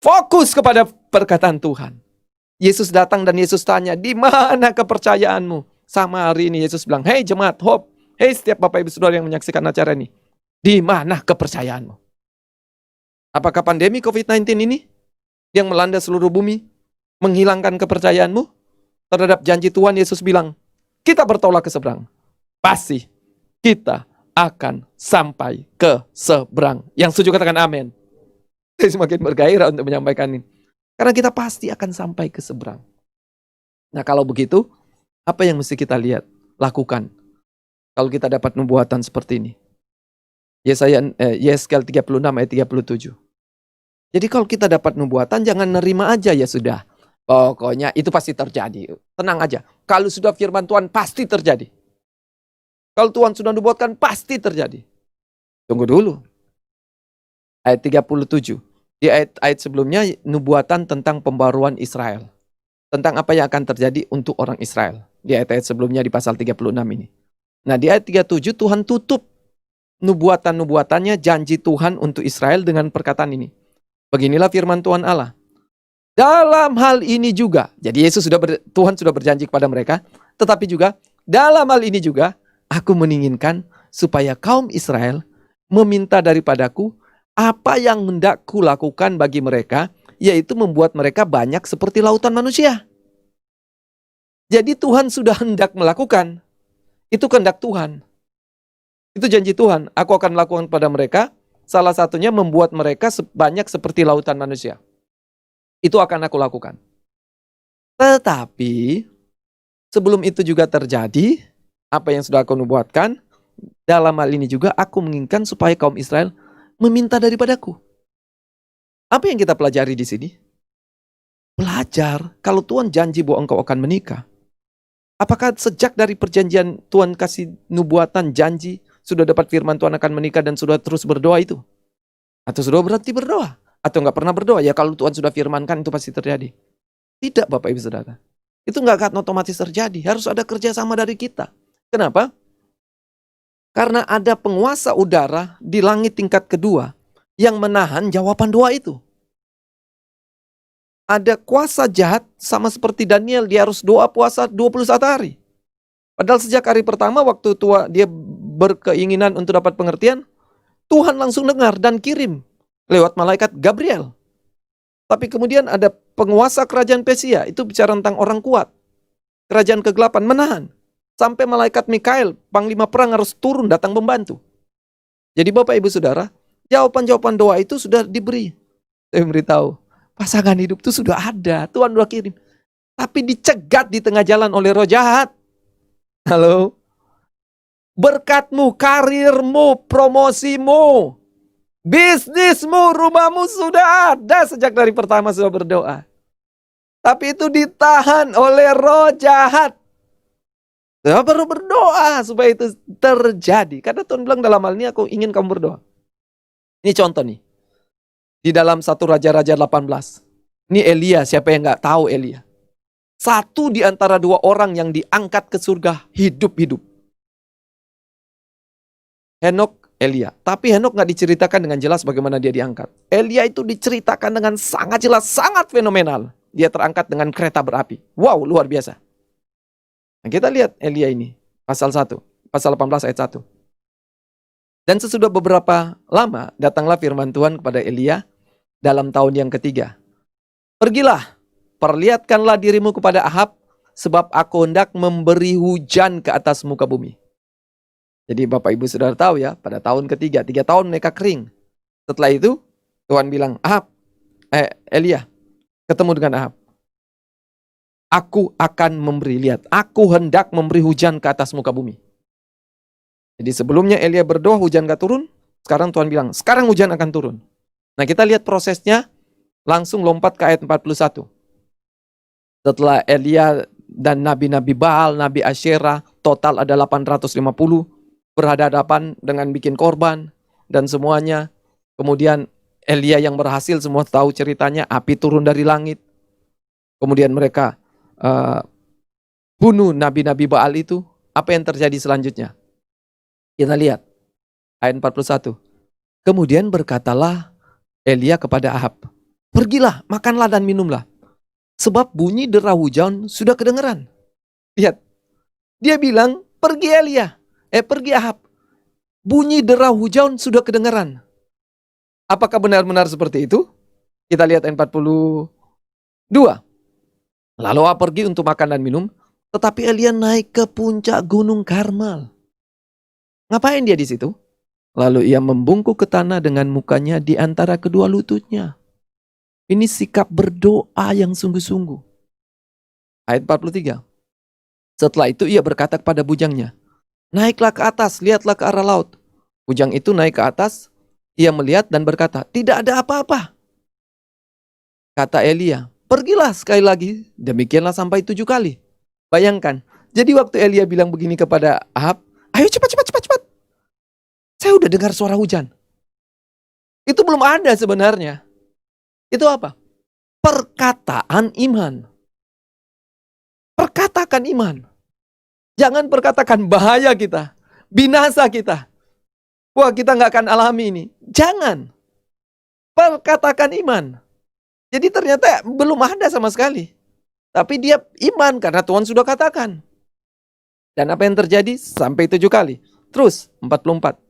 Fokus kepada perkataan Tuhan. Yesus datang dan Yesus tanya, di mana kepercayaanmu? Sama hari ini Yesus bilang, hei Jemaat Hope, hei setiap Bapak Ibu Saudara yang menyaksikan acara ini, di mana kepercayaanmu? Apakah pandemi COVID-19 ini yang melanda seluruh bumi menghilangkan kepercayaanmu terhadap janji Tuhan? Yesus bilang, kita bertolak ke seberang. Pasti kita akan sampai ke seberang. Yang setuju katakan amin. Saya semakin bergairah untuk menyampaikan ini. Karena kita pasti akan sampai ke seberang. Nah kalau begitu, apa yang mesti kita lihat, lakukan? Kalau kita dapat nubuatan seperti ini. Yeskel 36 ayat 37. Jadi kalau kita dapat nubuatan, jangan nerima aja ya sudah. Pokoknya itu pasti terjadi. Tenang aja. Kalau sudah firman Tuhan pasti terjadi. Kalau Tuhan sudah nubuatkan pasti terjadi. Tunggu dulu. Ayat 37. Di ayat sebelumnya nubuatan tentang pembaruan Israel. Tentang apa yang akan terjadi untuk orang Israel. Di ayat-ayat sebelumnya di pasal 36 ini. Nah di ayat 37 Tuhan tutup nubuatan-nubuatannya, janji Tuhan untuk Israel dengan perkataan ini. Beginilah firman Tuhan Allah. Dalam hal ini juga, jadi Tuhan sudah berjanji kepada mereka, tetapi juga dalam hal ini juga, aku menginginkan supaya kaum Israel meminta daripadaku apa yang hendak kulakukan bagi mereka, yaitu membuat mereka banyak seperti lautan manusia. Jadi Tuhan sudah hendak melakukan, itu kehendak Tuhan. Itu janji Tuhan, aku akan melakukan pada mereka, salah satunya membuat mereka banyak seperti lautan manusia. Itu akan aku lakukan. Tetapi sebelum itu juga terjadi, apa yang sudah aku nubuatkan, dalam hal ini juga aku menginginkan supaya kaum Israel meminta daripadaku. Apa yang kita pelajari di sini? Belajar kalau Tuhan janji bahwa engkau akan menikah. Apakah sejak dari perjanjian Tuhan kasih nubuatan janji, sudah dapat firman Tuhan akan menikah dan sudah terus berdoa itu? Atau sudah berhenti berdoa? Atau nggak pernah berdoa? Ya kalau Tuhan sudah firmankan itu pasti terjadi. Tidak Bapak Ibu Saudara. Itu nggak akan otomatis terjadi. Harus ada kerjasama dari kita. Kenapa? Karena ada penguasa udara di langit tingkat kedua yang menahan jawaban doa itu. Ada kuasa jahat sama seperti Daniel, dia harus doa puasa 21 hari. Padahal sejak hari pertama waktu dia berkeinginan untuk dapat pengertian, Tuhan langsung dengar dan kirim lewat malaikat Gabriel. Tapi kemudian ada penguasa kerajaan Persia, itu bicara tentang orang kuat. Kerajaan kegelapan menahan. Sampai malaikat Mikael, panglima perang harus turun datang membantu. Jadi Bapak Ibu Saudara, jawaban-jawaban doa itu sudah diberi. Saya beritahu, pasangan hidup itu sudah ada, Tuhan sudah kirim. Tapi dicegat di tengah jalan oleh roh jahat. Halo? Berkatmu, karirmu, promosimu, bisnismu, rumahmu sudah ada sejak dari pertama sudah berdoa. Tapi itu ditahan oleh roh jahat. Saya baru berdoa supaya itu terjadi. Karena Tuhan bilang dalam hal ini aku ingin kamu berdoa. Ini contoh nih. Di dalam 1 Raja-Raja 18. Ini Elia, siapa yang gak tahu Elia? Satu di antara dua orang yang diangkat ke surga hidup-hidup. Henok, Elia. Tapi Henok gak diceritakan dengan jelas bagaimana dia diangkat. Elia itu diceritakan dengan sangat jelas, sangat fenomenal. Dia terangkat dengan kereta berapi. Wow, luar biasa. Nah, kita lihat Elia ini. Pasal 1. Pasal 18 ayat 1. Dan sesudah beberapa lama, datanglah firman Tuhan kepada Elia dalam tahun yang ketiga. Pergilah, perlihatkanlah dirimu kepada Ahab, sebab aku hendak memberi hujan ke atas muka bumi. Jadi Bapak Ibu Saudara tahu ya, pada tahun ketiga, 3 tahun mereka kering. Setelah itu, Tuhan bilang, Elia, ketemu dengan Ahab. Aku akan memberi, lihat, aku hendak memberi hujan ke atas muka bumi. Jadi sebelumnya Elia berdoa hujan gak turun, sekarang Tuhan bilang, sekarang hujan akan turun. Nah kita lihat prosesnya, langsung lompat ke ayat 41. Setelah Elia dan nabi-nabi Baal, nabi Asyera, total ada 850, berhadapan dengan bikin korban, dan semuanya. Kemudian Elia yang berhasil, semua tahu ceritanya, api turun dari langit. Kemudian mereka bunuh nabi-nabi Baal itu. Apa yang terjadi selanjutnya? Kita lihat ayat 41. Kemudian berkatalah Elia kepada Ahab, pergilah, makanlah dan minumlah, sebab bunyi dera hujan sudah kedengeran. Lihat, dia bilang, pergi Elia, pergi Ahab, bunyi dera hujan sudah kedengeran. Apakah benar-benar seperti itu? Kita lihat ayat 42. Lalu Ahab pergi untuk makan dan minum, tetapi Elia naik ke puncak gunung Karmel. Ngapain dia di situ? Lalu ia membungkuk ke tanah dengan mukanya di antara kedua lututnya. Ini sikap berdoa yang sungguh-sungguh. Ayat 43. Setelah itu ia berkata kepada bujangnya, naiklah ke atas, lihatlah ke arah laut. Bujang itu naik ke atas, ia melihat dan berkata, tidak ada apa-apa. Kata Elia, pergilah sekali lagi, demikianlah sampai 7 kali. Bayangkan, jadi waktu Elia bilang begini kepada Ahab, ayo cepat. Saya udah dengar suara hujan. Itu belum ada sebenarnya. Itu apa? Perkataan iman. Perkatakan iman. Jangan perkatakan bahaya kita, binasa kita. Wah, kita nggak akan alami ini. Jangan. Perkatakan iman. Jadi ternyata belum ada sama sekali. Tapi dia iman karena Tuhan sudah katakan. Dan apa yang terjadi? Sampai 7 kali. Terus 44.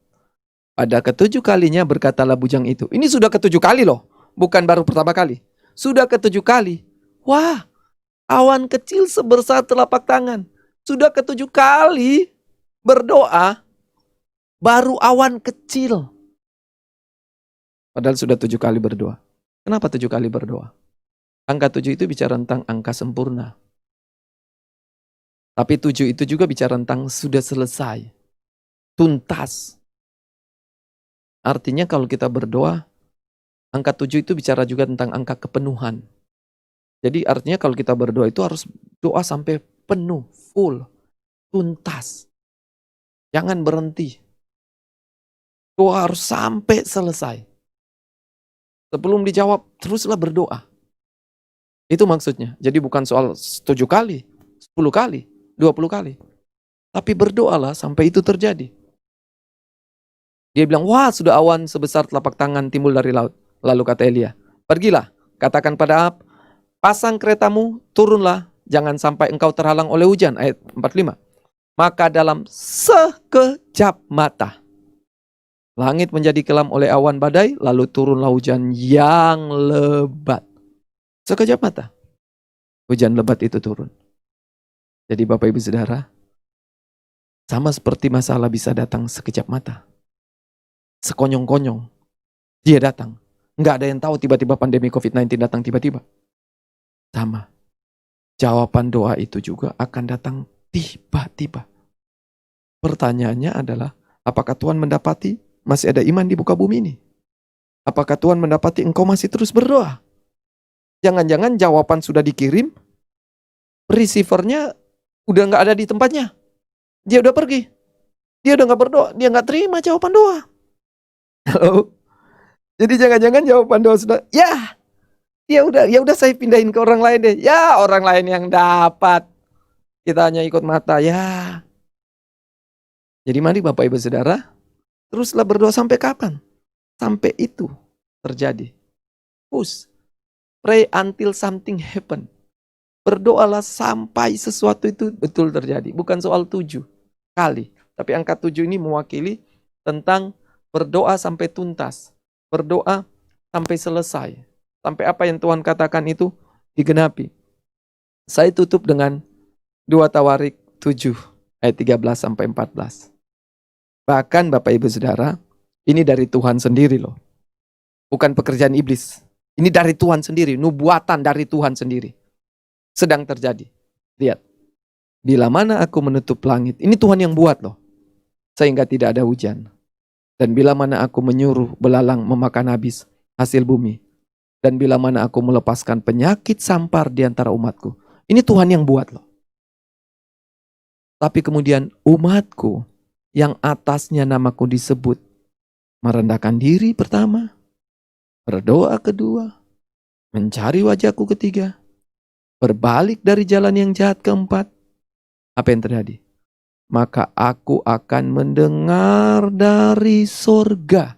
Pada ke-7 kalinya berkatalah bujang itu. Ini sudah ke-7 kali loh. Bukan baru pertama kali. Sudah ke-7 kali. Wah, awan kecil sebesar telapak tangan. Sudah ke-7 kali berdoa. Baru awan kecil. Padahal sudah 7 kali berdoa. Kenapa 7 kali berdoa? Angka 7 itu bicara tentang angka sempurna. Tapi 7 itu juga bicara tentang sudah selesai. Tuntas. Artinya kalau kita berdoa, angka 7 itu bicara juga tentang angka kepenuhan. Jadi artinya kalau kita berdoa itu harus doa sampai penuh, full, tuntas. Jangan berhenti. Doa harus sampai selesai. Sebelum dijawab, teruslah berdoa. Itu maksudnya. Jadi bukan soal 7 kali, 10 kali, 20 kali. Tapi berdoalah sampai itu terjadi. Dia bilang, wah sudah awan sebesar telapak tangan timbul dari laut. Lalu kata Elia, pergilah, katakan pada Ahab, pasang keretamu, turunlah, jangan sampai engkau terhalang oleh hujan. Ayat 45. Maka dalam sekejap mata, langit menjadi kelam oleh awan badai, lalu turunlah hujan yang lebat. Sekejap mata, hujan lebat itu turun. Jadi Bapak Ibu Saudara, sama seperti masalah bisa datang sekejap mata. Sekonyong-konyong, dia datang. Nggak ada yang tahu tiba-tiba pandemi COVID-19 datang tiba-tiba. Sama, jawaban doa itu juga akan datang tiba-tiba. Pertanyaannya adalah, apakah Tuhan mendapati masih ada iman di muka bumi ini? Apakah Tuhan mendapati engkau masih terus berdoa? Jangan-jangan jawaban sudah dikirim, receivernya udah nggak ada di tempatnya. Dia udah pergi. Dia udah nggak berdoa. Dia nggak terima jawaban doa. Halo. Jadi jangan-jangan jawaban doa sudah, ya udah saya pindahin ke orang lain deh. Ya orang lain yang dapat. Kita hanya ikut mata, ya. Jadi mari Bapak Ibu Saudara, teruslah berdoa sampai kapan? Sampai itu terjadi. Push. Pray until something happen. Berdoalah sampai sesuatu itu betul terjadi. Bukan soal 7 kali. Tapi angka 7 ini mewakili tentang berdoa sampai tuntas. Berdoa sampai selesai. Sampai apa yang Tuhan katakan itu digenapi. Saya tutup dengan 2 Tawarik 7 ayat 13 sampai 14. Bahkan Bapak Ibu Saudara, ini dari Tuhan sendiri loh. Bukan pekerjaan iblis. Ini dari Tuhan sendiri, nubuatan dari Tuhan sendiri. Sedang terjadi. Lihat. Bila mana aku menutup langit, ini Tuhan yang buat loh. Sehingga tidak ada hujan. Dan bila mana aku menyuruh belalang memakan habis hasil bumi. Dan bila mana aku melepaskan penyakit sampar di antara umatku. Ini Tuhan yang buat loh. Tapi kemudian umatku yang atasnya namaku disebut merendahkan diri pertama, berdoa kedua, mencari wajahku ketiga, berbalik dari jalan yang jahat keempat. Apa yang terjadi? Maka aku akan mendengar dari sorga.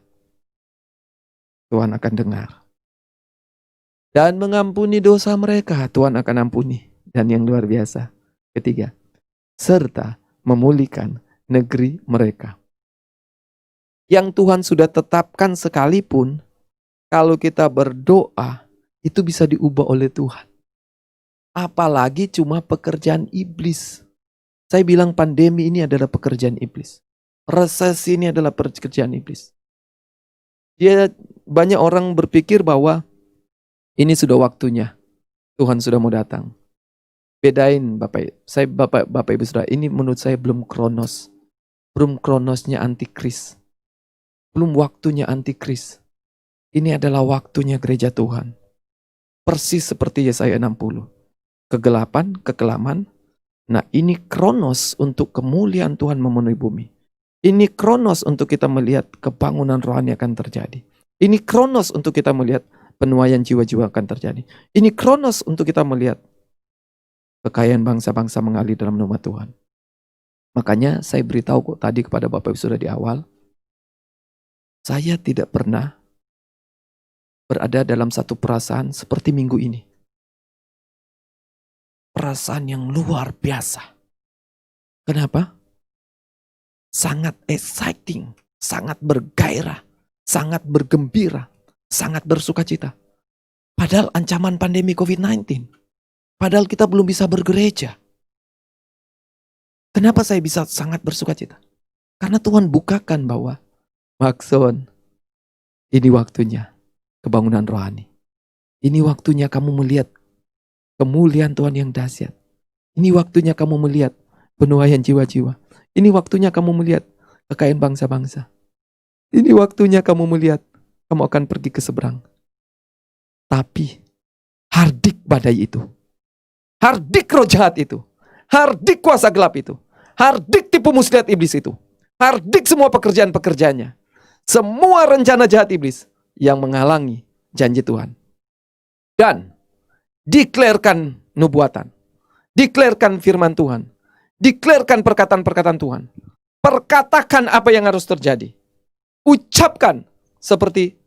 Tuhan akan dengar. Dan mengampuni dosa mereka. Tuhan akan ampuni. Dan yang luar biasa. Ketiga. Serta memulihkan negeri mereka. Yang Tuhan sudah tetapkan sekalipun, kalau kita berdoa, itu bisa diubah oleh Tuhan. Apalagi cuma pekerjaan iblis. Saya bilang pandemi ini adalah pekerjaan iblis. Resesi ini adalah pekerjaan iblis. Banyak orang berpikir bahwa ini sudah waktunya, Tuhan sudah mau datang. Bedain Bapak Ibu Saudara, ini menurut saya belum kronos. Belum kronosnya antikris. Belum waktunya antikris. Ini adalah waktunya gereja Tuhan. Persis seperti Yesaya 60. Kegelapan, kekelaman. Nah, ini kronos untuk kemuliaan Tuhan memenuhi bumi. Ini kronos untuk kita melihat kebangunan rohani akan terjadi. Ini kronos untuk kita melihat penuaian jiwa-jiwa akan terjadi. Ini kronos untuk kita melihat kekayaan bangsa-bangsa mengalir dalam nama Tuhan. Makanya saya beritahu kok tadi kepada Bapak Ibu Saudara di awal, saya tidak pernah berada dalam satu perasaan seperti minggu ini. Perasaan yang luar biasa. Kenapa? Sangat exciting, sangat bergairah, sangat bergembira, sangat bersukacita. Padahal ancaman pandemi COVID-19. Padahal kita belum bisa bergereja. Kenapa saya bisa sangat bersukacita? Karena Tuhan bukakan bahwa, Maxon, ini waktunya kebangunan rohani. Ini waktunya kamu melihat kemuliaan Tuhan yang dahsyat. Ini waktunya kamu melihat penuaian jiwa-jiwa. Ini waktunya kamu melihat kekayaan bangsa-bangsa. Ini waktunya kamu melihat kamu akan pergi ke seberang. Tapi hardik badai itu. Hardik roh jahat itu. Hardik kuasa gelap itu. Hardik tipu muslihat iblis itu. Hardik semua pekerjaan-pekerjaannya. Semua rencana jahat iblis yang menghalangi janji Tuhan. Dan deklarkan nubuatan. Deklarkan firman Tuhan. Deklarkan perkataan-perkataan Tuhan. Perkatakan apa yang harus terjadi. Ucapkan seperti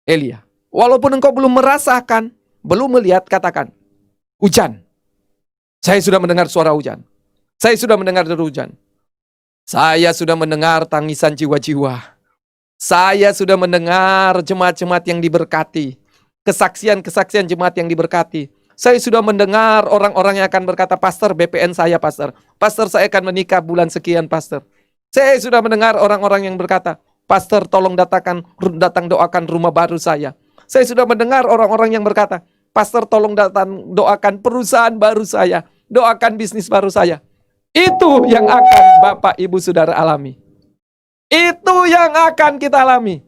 Elia. Walaupun engkau belum merasakan, belum melihat, katakan, hujan. Saya sudah mendengar suara hujan. Saya sudah mendengar deru hujan. Saya sudah mendengar tangisan jiwa-jiwa. Saya sudah mendengar jemaat-jemaat yang diberkati. Kesaksian-kesaksian jemaat yang diberkati. Saya sudah mendengar orang-orang yang akan berkata, Pastor, BPN saya, Pastor. Pastor, saya akan menikah bulan sekian, Pastor. Saya sudah mendengar orang-orang yang berkata, Pastor, tolong datang doakan rumah baru saya. Saya sudah mendengar orang-orang yang berkata, Pastor, tolong datang doakan perusahaan baru saya. Doakan bisnis baru saya. Itu yang akan Bapak Ibu Saudara alami. Itu yang akan kita alami.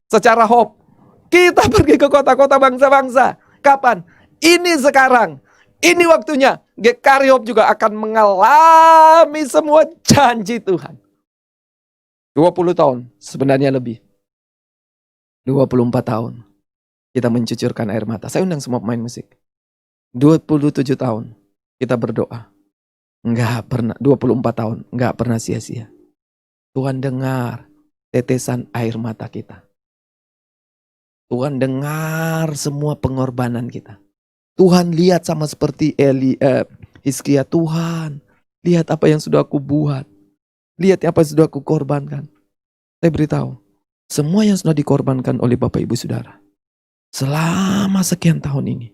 Secara hope. Kita pergi ke kota-kota bangsa-bangsa. Kapan? Ini sekarang. Ini waktunya. GKRI Hope juga akan mengalami semua janji Tuhan. 20 tahun, sebenarnya lebih. 24 tahun. Kita mencucurkan air mata. Saya undang semua pemain musik. 27 tahun. Kita berdoa. Enggak pernah, 24 tahun. Enggak pernah sia-sia. Tuhan dengar tetesan air mata kita. Tuhan dengar semua pengorbanan kita. Tuhan lihat sama seperti Hizkia. Tuhan, lihat apa yang sudah aku buat. Lihat apa yang sudah aku korbankan. Saya beritahu, semua yang sudah dikorbankan oleh Bapak Ibu Saudara. Selama sekian tahun ini.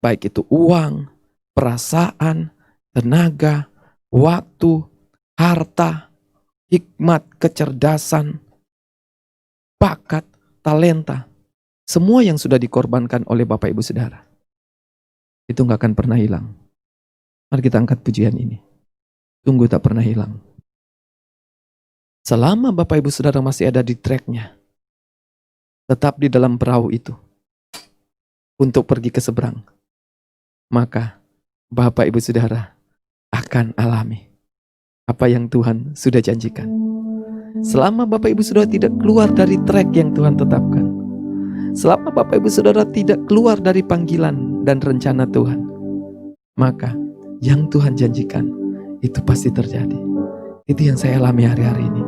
Baik itu uang, perasaan, tenaga, waktu, harta, hikmat, kecerdasan, bakat, talenta. Semua yang sudah dikorbankan oleh Bapak Ibu Saudara. Itu gak akan pernah hilang. Mari kita angkat pujian ini. Tunggu tak pernah hilang. Selama Bapak Ibu Saudara masih ada di tracknya, tetap di dalam perahu itu, untuk pergi ke seberang, maka Bapak Ibu Saudara akan alami apa yang Tuhan sudah janjikan. Selama Bapak Ibu Saudara tidak keluar dari track yang Tuhan tetapkan, selama Bapak Ibu Saudara tidak keluar dari panggilan dan rencana Tuhan, maka yang Tuhan janjikan itu pasti terjadi. Itu yang saya alami hari-hari ini.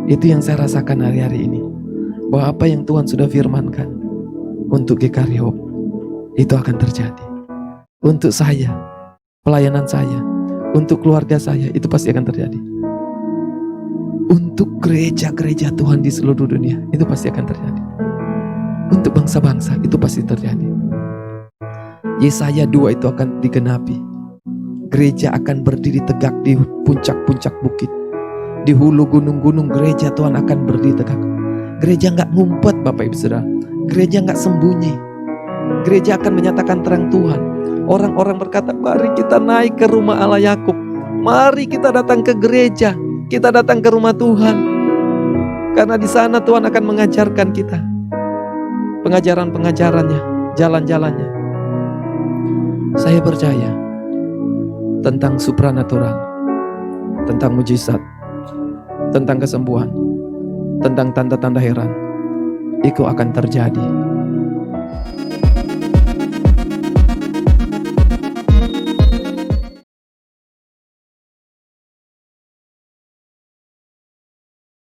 Itu yang saya rasakan hari-hari ini. Bahwa apa yang Tuhan sudah firmankan untuk GKRI Hope, itu akan terjadi. Untuk saya, pelayanan saya, untuk keluarga saya, itu pasti akan terjadi. Untuk gereja-gereja Tuhan di seluruh dunia, itu pasti akan terjadi. Untuk bangsa-bangsa, itu pasti terjadi. Yesaya 2 itu akan digenapi. Gereja akan berdiri tegak di puncak-puncak bukit. Di hulu gunung-gunung gereja Tuhan akan berdiri tegak. Gereja nggak ngumpet Bapak Ibu Saudara. Gereja nggak sembunyi. Gereja akan menyatakan terang Tuhan. Orang-orang berkata, mari kita naik ke rumah Allah Yakub. Mari kita datang ke gereja. Kita datang ke rumah Tuhan. Karena di sana Tuhan akan mengajarkan kita. Pengajaran-pengajarannya, jalan-jalannya. Saya percaya tentang supranatural, tentang mujizat, tentang kesembuhan, tentang tanda-tanda heran, itu akan terjadi